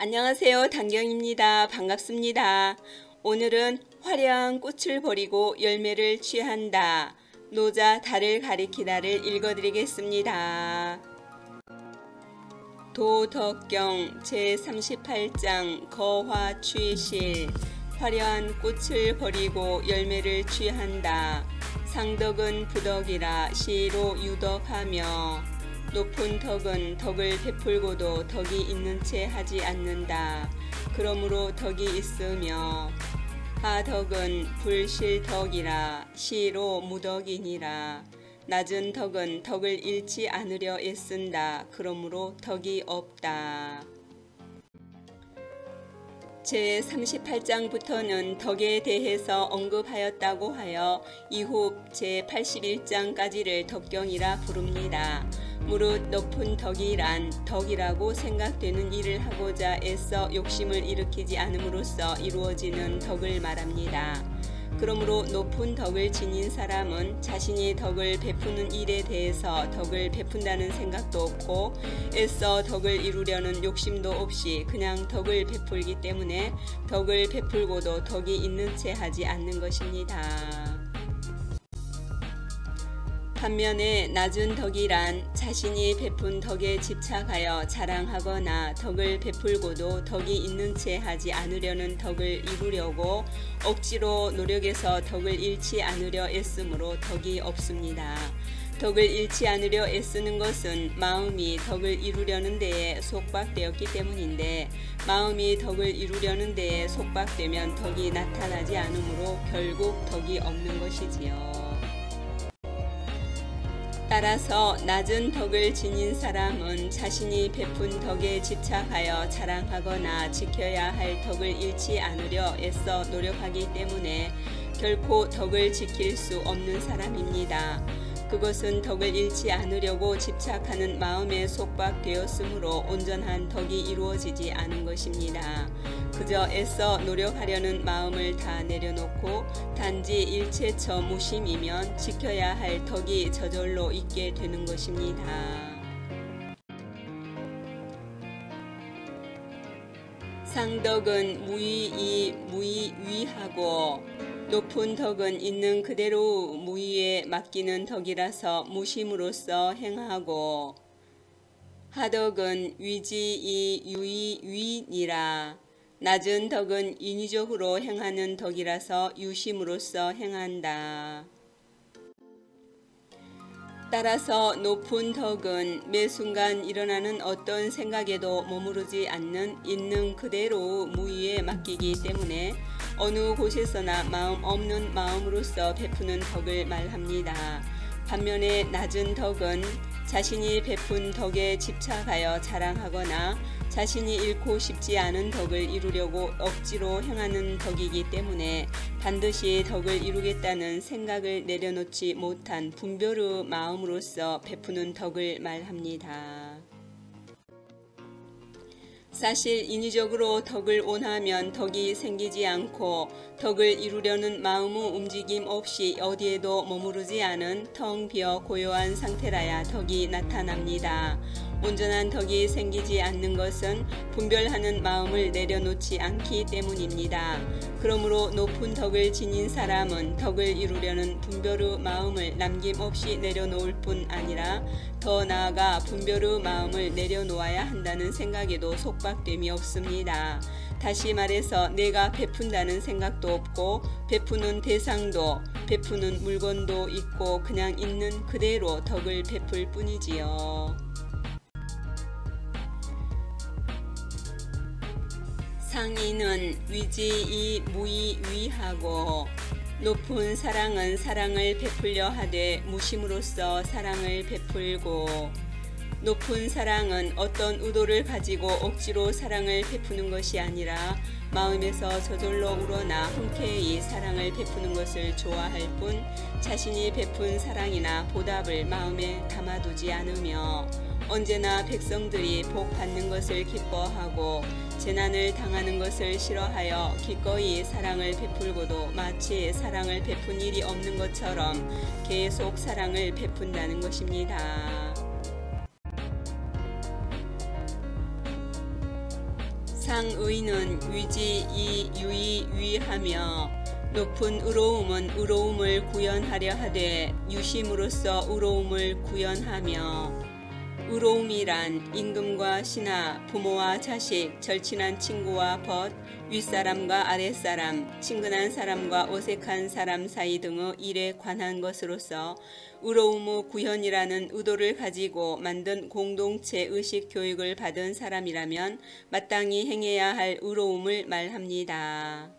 안녕하세요. 단경입니다. 반갑습니다. 오늘은 화려한 꽃을 버리고 열매를 취한다. 노자 달을 가리키다를 읽어드리겠습니다. 도덕경 제38장 거화취실 화려한 꽃을 버리고 열매를 취한다. 상덕은 부덕이라 시로 유덕하며 높은 덕은 덕을 베풀고도 덕이 있는 채 하지 않는다. 그러므로 덕이 있으며 하덕은 불실덕이라 시로 무덕이니라. 낮은 덕은 덕을 잃지 않으려 애쓴다. 그러므로 덕이 없다. 제38장부터는 덕에 대해서 언급하였다고 하여 이후 제81장까지를 덕경이라 부릅니다. 무릇 높은 덕이란 덕이라고 생각되는 일을 하고자 애써 욕심을 일으키지 않음으로써 이루어지는 덕을 말합니다. 그러므로 높은 덕을 지닌 사람은 자신이 덕을 베푸는 일에 대해서 덕을 베푼다는 생각도 없고 애써 덕을 이루려는 욕심도 없이 그냥 덕을 베풀기 때문에 덕을 베풀고도 덕이 있는 채 하지 않는 것입니다. 반면에 낮은 덕이란 자신이 베푼 덕에 집착하여 자랑하거나 덕을 베풀고도 덕이 있는 채 하지 않으려는 덕을 이루려고 억지로 노력해서 덕을 잃지 않으려 애쓰므로 덕이 없습니다. 덕을 잃지 않으려 애쓰는 것은 마음이 덕을 이루려는 데에 속박되었기 때문인데 마음이 덕을 이루려는 데에 속박되면 덕이 나타나지 않으므로 결국 덕이 없는 것이지요. 따라서 낮은 덕을 지닌 사람은 자신이 베푼 덕에 집착하여 자랑하거나 지켜야 할 덕을 잃지 않으려 애써 노력하기 때문에 결코 덕을 지킬 수 없는 사람입니다. 그것은 덕을 잃지 않으려고 집착하는 마음에 속박되었으므로 온전한 덕이 이루어지지 않은 것입니다. 그저 애써 노력하려는 마음을 다 내려놓고 단지 일체처 무심이면 지켜야 할 덕이 저절로 있게 되는 것입니다. 상덕은 무의위하고 높은 덕은 있는 그대로 무의에 맡기는 덕이라서 무심으로써 행하고 하덕은 위지이유의위니라. 낮은 덕은 인위적으로 행하는 덕이라서 유심으로써 행한다. 따라서 높은 덕은 매 순간 일어나는 어떤 생각에도 머무르지 않는 있는 그대로 무의에 맡기기 때문에 어느 곳에서나 마음 없는 마음으로서 베푸는 덕을 말합니다. 반면에 낮은 덕은 자신이 베푼 덕에 집착하여 자랑하거나 자신이 잃고 싶지 않은 덕을 이루려고 억지로 행하는 덕이기 때문에 반드시 덕을 이루겠다는 생각을 내려놓지 못한 분별의 마음으로서 베푸는 덕을 말합니다. 사실 인위적으로 덕을 원하면 덕이 생기지 않고 덕을 이루려는 마음의 움직임 없이 어디에도 머무르지 않은 텅 비어 고요한 상태라야 덕이 나타납니다. 온전한 덕이 생기지 않는 것은 분별하는 마음을 내려놓지 않기 때문입니다. 그러므로 높은 덕을 지닌 사람은 덕을 이루려는 분별의 마음을 남김없이 내려놓을 뿐 아니라 더 나아가 분별의 마음을 내려놓아야 한다는 생각에도 속박됨이 없습니다. 다시 말해서 내가 베푼다는 생각도 없고 베푸는 대상도 베푸는 물건도 있고 그냥 있는 그대로 덕을 베풀 뿐이지요. 상인은 위지이무의위하고 높은 사랑은 사랑을 베풀려 하되 무심으로써 사랑을 베풀고 높은 사랑은 어떤 의도를 가지고 억지로 사랑을 베푸는 것이 아니라 마음에서 저절로 우러나 흔쾌히 사랑을 베푸는 것을 좋아할 뿐 자신이 베푼 사랑이나 보답을 마음에 담아두지 않으며 언제나 백성들이 복 받는 것을 기뻐하고 재난을 당하는 것을 싫어하여 기꺼이 사랑을 베풀고도 마치 사랑을 베푼 일이 없는 것처럼 계속 사랑을 베푼다는 것입니다. 상의는 위지 이 유이 위하며 높은 의로움은 의로움을 구현하려 하되 유심으로써 의로움을 구현하며 의로움이란 임금과 신하, 부모와 자식, 절친한 친구와 벗, 윗사람과 아랫사람, 친근한 사람과 어색한 사람 사이 등의 일에 관한 것으로서 의로움의 구현이라는 의도를 가지고 만든 공동체 의식 교육을 받은 사람이라면 마땅히 행해야 할 의로움을 말합니다.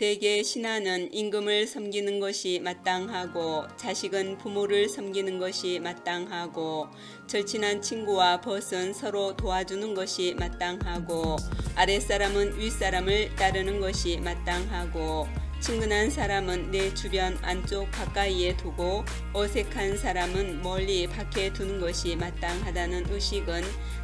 대개 신하는 임금을 섬기는 것이 마땅하고 자식은 부모를 섬기는 것이 마땅하고 절친한 친구와 벗은 서로 도와주는 것이 마땅하고 아랫사람은 윗사람을 따르는 것이 마땅하고 친근한 사람은 내 주변 안쪽 가까이에 두고 어색한 사람은 멀리 밖에 두는 것이 마땅하다는 의식은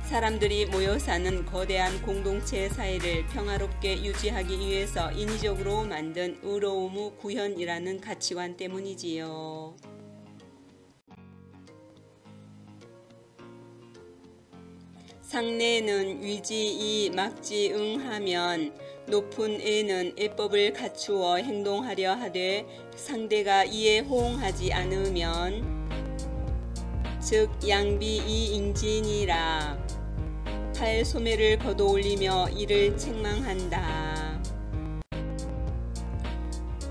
사람들이 모여 사는 거대한 공동체 사회를 평화롭게 유지하기 위해서 인위적으로 만든 의로움의 구현이라는 가치관 때문이지요. 상내는 위지이 막지응하면 높은 애는 애법을 갖추어 행동하려 하되 상대가 이에 호응하지 않으면 즉 양비이 인진이라 팔 소매를 걷어올리며 이를 책망한다.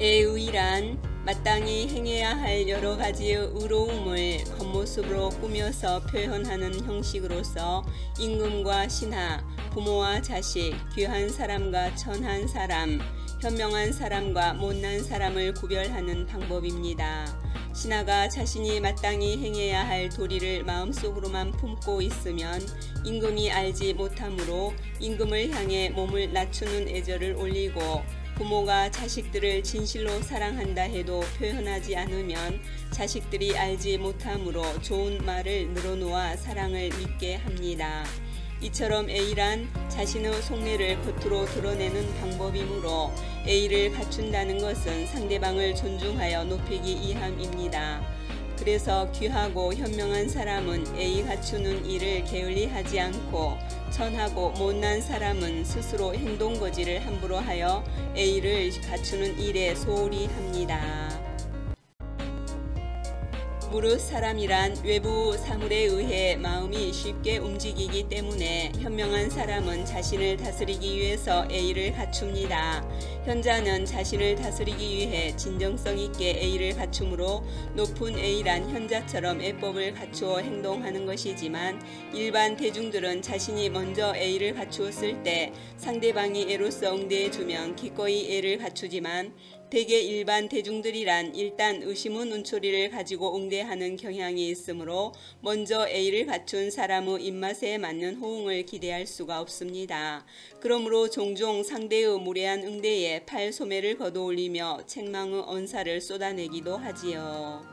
애의란 마땅히 행해야 할 여러 가지의 의로움을 겉모습으로 꾸며서 표현하는 형식으로서 임금과 신하, 부모와 자식, 귀한 사람과 천한 사람, 현명한 사람과 못난 사람을 구별하는 방법입니다. 신하가 자신이 마땅히 행해야 할 도리를 마음속으로만 품고 있으면 임금이 알지 못하므로 임금을 향해 몸을 낮추는 애절을 올리고 부모가 자식들을 진실로 사랑한다 해도 표현하지 않으면 자식들이 알지 못하므로 좋은 말을 늘어놓아 사랑을 믿게 합니다. 이처럼 애이란 자신의 속내를 겉으로 드러내는 방법이므로 애이를 갖춘다는 것은 상대방을 존중하여 높이기 위함입니다. 그래서 귀하고 현명한 사람은 애이 갖추는 일을 게을리하지 않고 천하고 못난 사람은 스스로 행동거지를 함부로 하여 애이를 갖추는 일에 소홀히 합니다. 무릇 사람이란 외부 사물에 의해 마음이 쉽게 움직이기 때문에 현명한 사람은 자신을 다스리기 위해서 애의를 갖춥니다. 현자는 자신을 다스리기 위해 진정성 있게 애의를 갖추므로 높은 애의란 현자처럼 애법을 갖추어 행동하는 것이지만 일반 대중들은 자신이 먼저 애의를 갖추었을 때 상대방이 애로써 응대해주면 기꺼이 애를 갖추지만 대개 일반 대중들이란 일단 의심의 눈초리를 가지고 응대하는 경향이 있으므로 먼저 애의를 갖춘 사람의 입맛에 맞는 호응을 기대할 수가 없습니다. 그러므로 종종 상대의 무례한 응대에 팔 소매를 걷어올리며 책망의 언사를 쏟아내기도 하지요.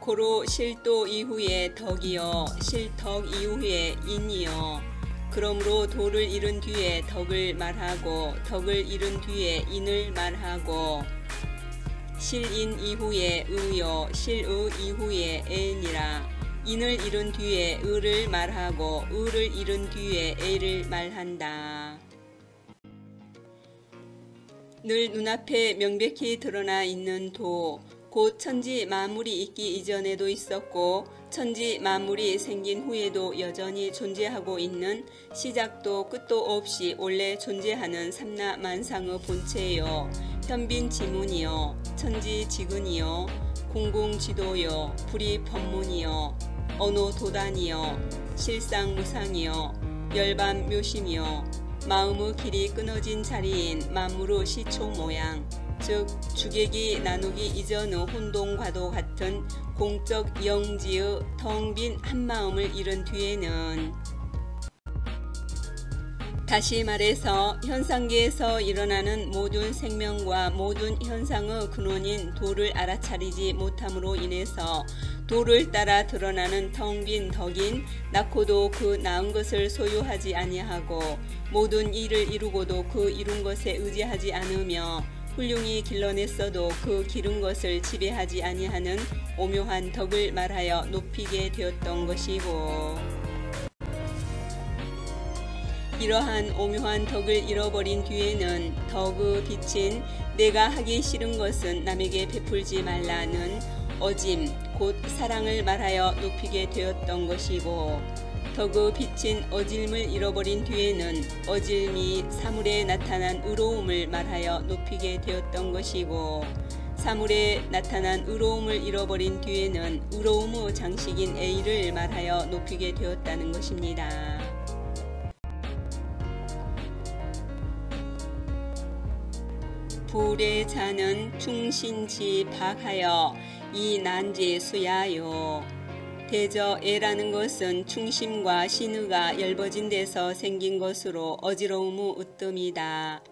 고로 실도 이후에 덕이요 실덕 이후에 인이요 그러므로 도를 이룬 뒤에 덕을 말하고 덕을 이룬 뒤에 인을 말하고 실인 이후에 의요 실의 이후에 애니라 인을 이룬 뒤에 의를 말하고 의를 이룬 뒤에 애를 말한다. 늘 눈앞에 명백히 드러나 있는 도, 곧 천지 만물이 있기 이전에도 있었고 천지 만물이 생긴 후에도 여전히 존재하고 있는 시작도 끝도 없이 원래 존재하는 삼라만상의 본체요 현빈지문이요 천지지근이요 공공지도요 불이법문이요 언호도단이요 실상무상이요 열반묘심이요 마음의 길이 끊어진 자리인 만물의 시초 모양 즉 주객이 나누기 이전의 혼동과도 같은 공적 영지의 텅 빈 한마음을 이룬 뒤에는 다시 말해서 현상계에서 일어나는 모든 생명과 모든 현상의 근원인 도를 알아차리지 못함으로 인해서 도를 따라 드러나는 텅 빈 덕인 낳고도 그 낳은 것을 소유하지 아니하고 모든 일을 이루고도 그 이룬 것에 의지하지 않으며 훌륭히 길러냈어도 그 기른 것을 지배하지 아니하는 오묘한 덕을 말하여 높이게 되었던 것이고, 이러한 오묘한 덕을 잃어버린 뒤에는 덕의 빛인 내가 하기 싫은 것은 남에게 베풀지 말라는 어짐 곧 사랑을 말하여 높이게 되었던 것이고, 덕의 빛인 어질을 잃어버린 뒤에는 어질미 사물에 나타난 의로움을 말하여 높이게 되었던 것이고, 사물에 나타난 의로움을 잃어버린 뒤에는 의로움의 장식인 A를 말하여 높이게 되었다는 것입니다. 불의 자는 충신지 박하여 이 난지 수야요. 대저 애라는 것은 충심과 신의가 열버진 데서 생긴 것으로 어지러움의 으뜸이다.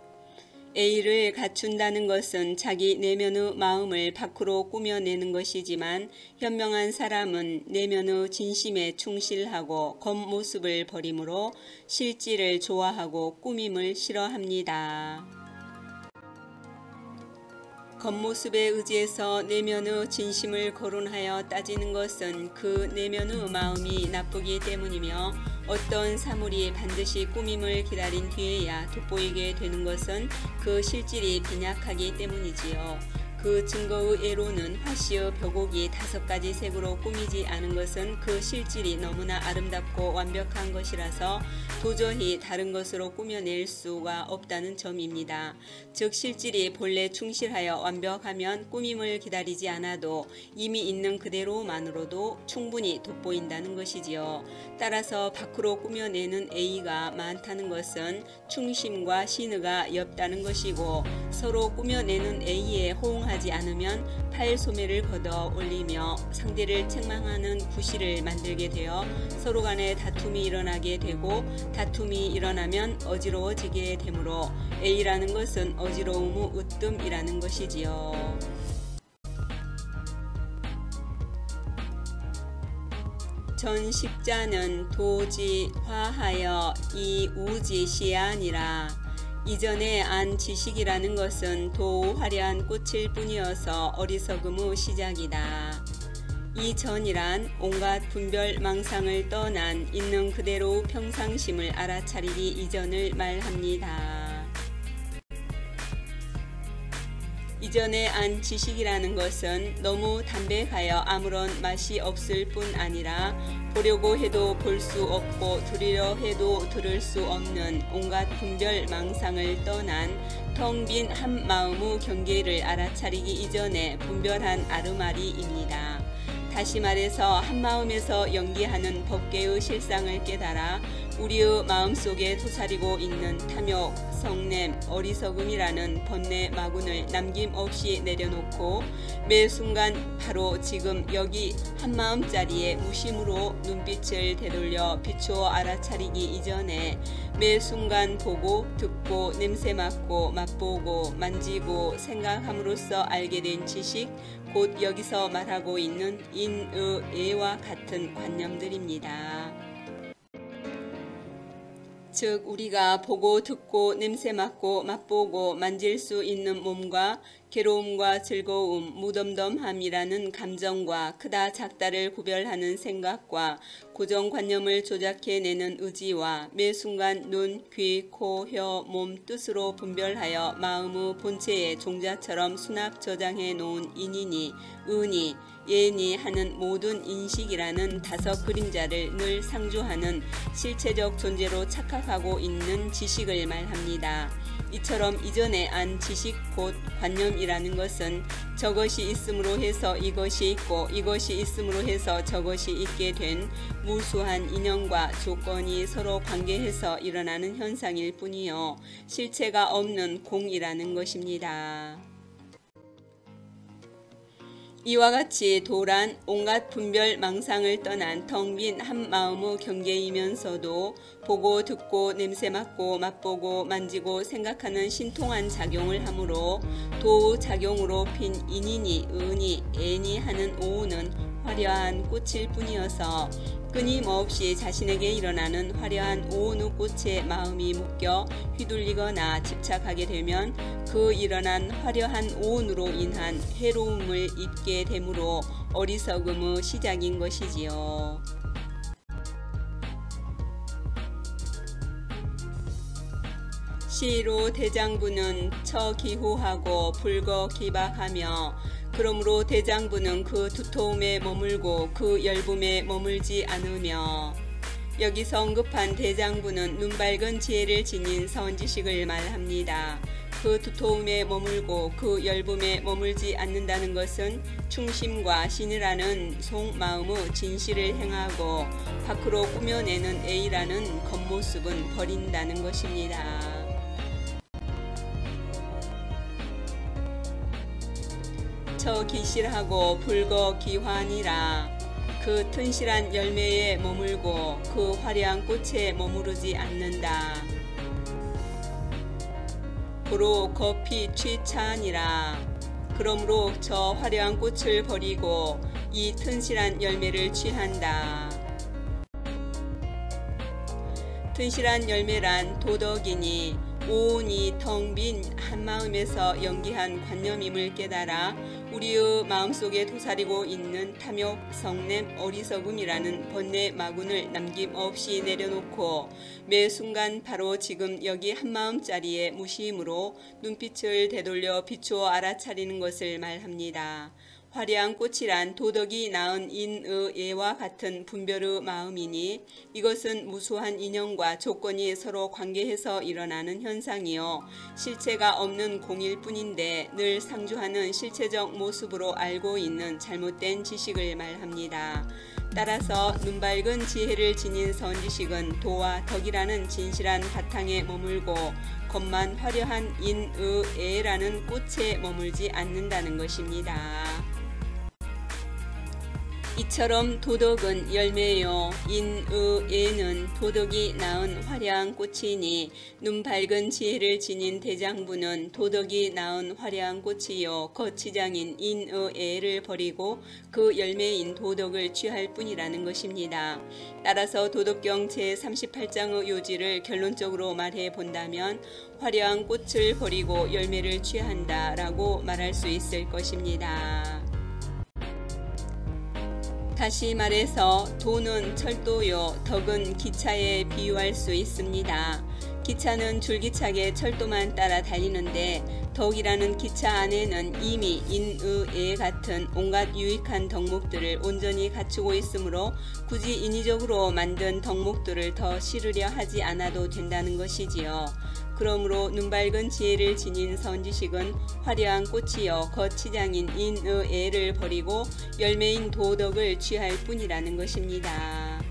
A를 갖춘다는 것은 자기 내면의 마음을 밖으로 꾸며내는 것이지만, 현명한 사람은 내면의 진심에 충실하고 겉모습을 버림으로 실질을 좋아하고 꾸밈을 싫어합니다. 겉모습에 의지해서 내면의 진심을 거론하여 따지는 것은 그 내면의 마음이 나쁘기 때문이며, 어떤 사물이 반드시 꾸밈을 기다린 뒤에야 돋보이게 되는 것은 그 실질이 빈약하기 때문이지요. 그 증거의 예로는 화씨의 벽옥이 5가지 색으로 꾸미지 않은 것은 그 실질이 너무나 아름답고 완벽한 것이라서 도저히 다른 것으로 꾸며낼 수가 없다는 점입니다. 즉 실질이 본래 충실하여 완벽하면 꾸밈을 기다리지 않아도 이미 있는 그대로만으로도 충분히 돋보인다는 것이지요. 따라서 밖으로 꾸며내는 A가 많다는 것은 충심과 신의가 옅다는 것이고, 서로 꾸며내는 A에 호응하지 않으면 팔소매를 걷어 올리며 상대를 책망하는 구실을 만들게 되어 서로 간에 다툼이 일어나게 되고, 다툼이 일어나면 어지러워지게 되므로 A라는 것은 어지러움의 으뜸이라는 것이지요. 전식자는 도지화하여 이 우지시아니라. 이전에 안 지식이라는 것은 도 화려한 꽃일 뿐이어서 어리석음의 시작이다. 이 전이란 온갖 분별 망상을 떠난 있는 그대로 평상심을 알아차리기 이전을 말합니다. 이전에 안 지식이라는 것은 너무 담백하여 아무런 맛이 없을 뿐 아니라 보려고 해도 볼 수 없고 들으려 해도 들을 수 없는 온갖 분별 망상을 떠난 텅 빈 한 마음의 경계를 알아차리기 이전에 분별한 아르마리입니다. 다시 말해서 한마음에서 연기하는 법계의 실상을 깨달아 우리의 마음속에 도사리고 있는 탐욕, 성냄, 어리석음이라는 번뇌 마군을 남김없이 내려놓고 매 순간 바로 지금 여기 한마음자리에 무심으로 눈빛을 되돌려 비추어 알아차리기 이전에 매 순간 보고 듣고 냄새 맡고 맛보고 만지고 생각함으로써 알게 된 지식, 곧 여기서 말하고 있는 인의 예와 같은 관념들입니다. 즉 우리가 보고 듣고 냄새 맡고 맛보고 만질 수 있는 몸과 괴로움과 즐거움, 무덤덤함이라는 감정과 크다 작다를 구별하는 생각과 고정관념을 조작해내는 의지와 매 순간 눈, 귀, 코, 혀, 몸 뜻으로 분별하여 마음의 본체에 종자처럼 수납 저장해 놓은 인이니, 의니, 예니 하는 모든 인식이라는 5 그림자를 늘 상주하는 실체적 존재로 착각하고 있는 지식을 말합니다. 이처럼 이전에 안 지식 곧 관념이라는 것은 저것이 있음으로 해서 이것이 있고 이것이 있음으로 해서 저것이 있게 된 무수한 인연과 조건이 서로 관계해서 일어나는 현상일 뿐이요 실체가 없는 공이라는 것입니다. 이와 같이 도란 온갖 분별 망상을 떠난 텅 빈 한 마음의 경계이면서도 보고 듣고 냄새 맡고 맛보고 만지고 생각하는 신통한 작용을 하므로 도의 작용으로 핀 인이니 의니 애니 하는 오우는 화려한 꽃일 뿐이어서 끊임없이 자신에게 일어나는 화려한 오은우 꽃에 마음이 묶여 휘둘리거나 집착하게 되면 그 일어난 화려한 오은으로 인한 해로움을 입게 되므로 어리석음의 시작인 것이지요. 시로 대장부는 처기후하고 불거기박하며 그러므로 대장부는 그 두터움에 머물고 그 열붐에 머물지 않으며 여기서 언급한 대장부는 눈밝은 지혜를 지닌 선지식을 말합니다. 그 두터움에 머물고 그 열붐에 머물지 않는다는 것은 충심과 신이라는 속마음의 진실을 행하고 밖으로 꾸며내는 A라는 겉모습은 버린다는 것입니다. 처기실하고 불거기환이라 그 튼실한 열매에 머물고 그 화려한 꽃에 머무르지 않는다. 고로 거피 취차하니라 그러므로 저 화려한 꽃을 버리고 이 튼실한 열매를 취한다. 튼실한 열매란 도덕이니 오온이 텅 빈 한마음에서 연기한 관념임을 깨달아 우리의 마음속에 도사리고 있는 탐욕, 성냄, 어리석음이라는 번뇌 마군을 남김없이 내려놓고 매 순간 바로 지금 여기 한마음짜리의 무심으로 눈빛을 되돌려 비추어 알아차리는 것을 말합니다. 화려한 꽃이란 도덕이 낳은 인의 예와 같은 분별의 마음이니 이것은 무수한 인연과 조건이 서로 관계해서 일어나는 현상이요 실체가 없는 공일 뿐인데 늘 상주하는 실체적 모습으로 알고 있는 잘못된 지식을 말합니다. 따라서 눈밝은 지혜를 지닌 선지식은 도와 덕이라는 진실한 바탕에 머물고 겉만 화려한 인의 예라는 꽃에 머물지 않는다는 것입니다. 이처럼 도덕은 열매요 인의 예는 도덕이 낳은 화려한 꽃이니 눈 밝은 지혜를 지닌 대장부는 도덕이 낳은 화려한 꽃이요 거치장인 인의 예를 버리고 그 열매인 도덕을 취할 뿐이라는 것입니다. 따라서 도덕경 제38장의 요지를 결론적으로 말해 본다면 화려한 꽃을 버리고 열매를 취한다 라고 말할 수 있을 것입니다. 다시 말해서 도는 철도요 덕은 기차에 비유할 수 있습니다. 기차는 줄기차게 철도만 따라 달리는데 덕이라는 기차 안에는 이미 인의 예 같은 온갖 유익한 덕목들을 온전히 갖추고 있으므로 굳이 인위적으로 만든 덕목들을 더 실으려 하지 않아도 된다는 것이지요. 그러므로 눈밝은 지혜를 지닌 선지식은 화려한 꽃이여 거치장인 인의 예를 버리고 열매인 도덕을 취할 뿐이라는 것입니다.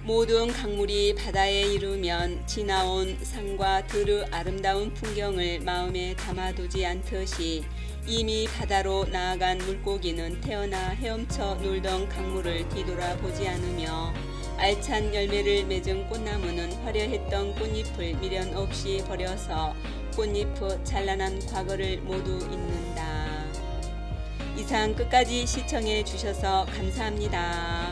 모든 강물이 바다에 이르면 지나온 산과 들의 아름다운 풍경을 마음에 담아두지 않듯이 이미 바다로 나아간 물고기는 태어나 헤엄쳐 놀던 강물을 뒤돌아보지 않으며 알찬 열매를 맺은 꽃나무는 화려했던 꽃잎을 미련 없이 버려서 꽃잎의 찬란한 과거를 모두 잊는다. 이상 끝까지 시청해 주셔서 감사합니다.